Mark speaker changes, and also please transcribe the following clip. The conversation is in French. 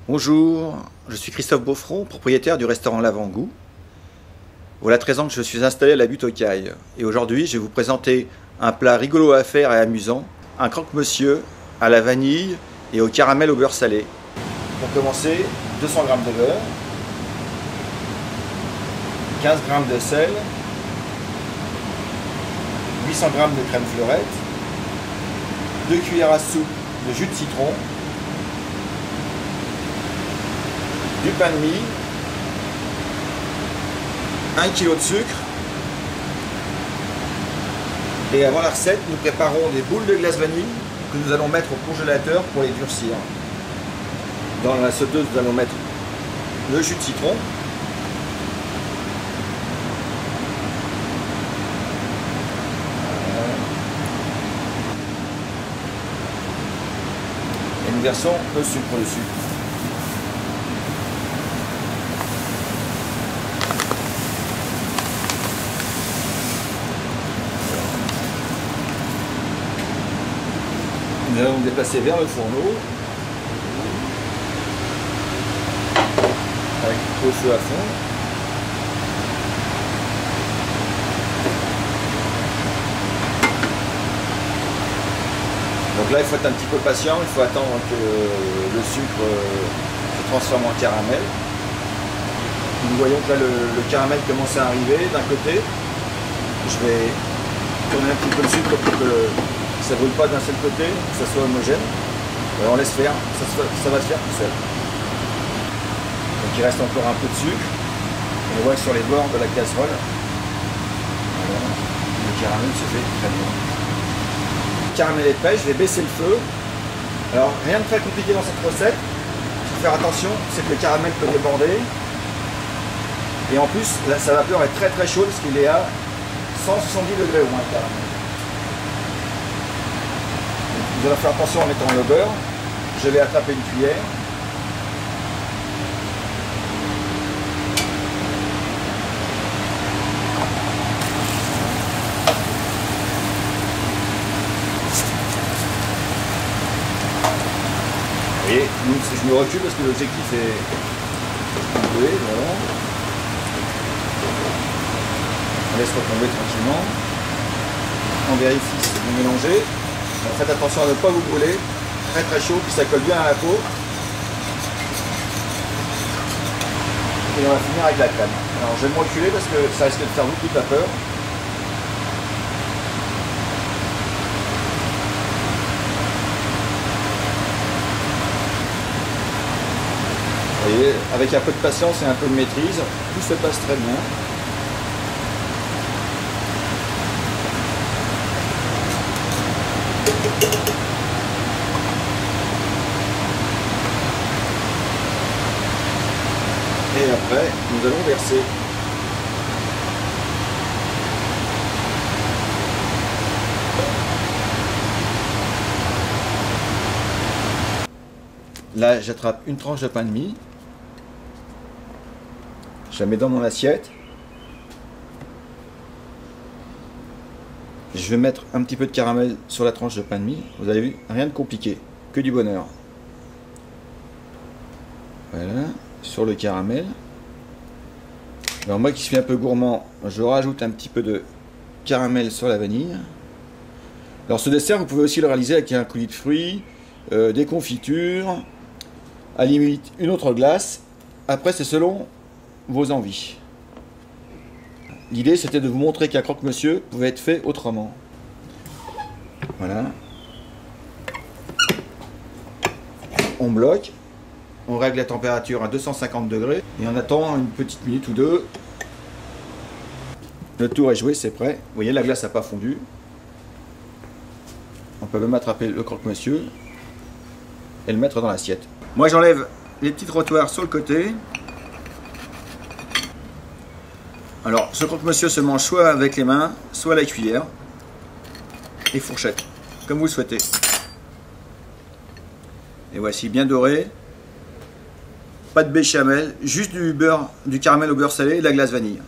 Speaker 1: Bonjour, je suis Christophe Beaufront, propriétaire du restaurant L'Avant-Goût. Voilà 13 ans que je suis installé à la butte aux Cailles. Et aujourd'hui, je vais vous présenter un plat rigolo à faire et amusant, un croque-monsieur à la vanille et au caramel au beurre salé. Pour commencer, 200 g de beurre, 15 g de sel, 800 g de crème fleurette, 2 cuillères à soupe de jus de citron, du pain de mie, 1 kg de sucre, et avant la recette, nous préparons des boules de glace vanille que nous allons mettre au congélateur pour les durcir. Dans la sauteuse, nous allons mettre le jus de citron, et nous versons le sucre dessus. Nous allons nous déplacer vers le fourneau avec le feu à fond. Donc là, il faut être un petit peu patient, il faut attendre que le sucre se transforme en caramel. Nous voyons que là, le caramel commence à arriver d'un côté. Je vais tourner un petit peu le sucre pour que ça ne brûle pas d'un seul côté, que ça soit homogène. Alors on laisse faire, ça va se faire tout seul. Donc il reste encore un peu de sucre. On voit que sur les bords de la casserole, voilà, le caramel se fait très bien. Le caramel est prêt, je vais baisser le feu. Alors rien de très compliqué dans cette recette. Il faut faire attention, c'est que le caramel peut déborder. Et en plus, sa vapeur est très très chaude parce qu'il est à 170 degrés au moins le caramel. Vous allez faire attention en mettant le beurre. Je vais attraper une cuillère. Vous voyez, je me recule parce que l'objectif est couler, voilà. On laisse retomber tranquillement. On vérifie si c'est bien mélangé. Faites attention à ne pas vous brûler, très très chaud, puis ça colle bien à la peau. Et on va finir avec la crème. Alors je vais me reculer parce que ça risque de faire beaucoup de vapeur. Vous voyez, avec un peu de patience et un peu de maîtrise, tout se passe très bien. Et après, nous allons verser. Là, j'attrape une tranche de pain de mie. Je la mets dans mon assiette. Je vais mettre un petit peu de caramel sur la tranche de pain de mie. Vous avez vu, rien de compliqué, que du bonheur. Voilà, sur le caramel. Alors moi qui suis un peu gourmand, je rajoute un petit peu de caramel sur la vanille. Alors ce dessert, vous pouvez aussi le réaliser avec un coulis de fruits, des confitures, à la limite une autre glace. Après, c'est selon vos envies. L'idée, c'était de vous montrer qu'un croque-monsieur pouvait être fait autrement. Voilà. On bloque. On règle la température à 250 degrés. Et on attend une petite minute ou deux. Le tour est joué, c'est prêt. Vous voyez, la glace n'a pas fondu. On peut même attraper le croque-monsieur et le mettre dans l'assiette. Moi, j'enlève les petits trottoirs sur le côté. Alors, ce croque-monsieur se mange soit avec les mains, soit à la cuillère et fourchette, comme vous le souhaitez. Et voici bien doré. Pas de béchamel, juste du beurre, du caramel au beurre salé et de la glace vanille.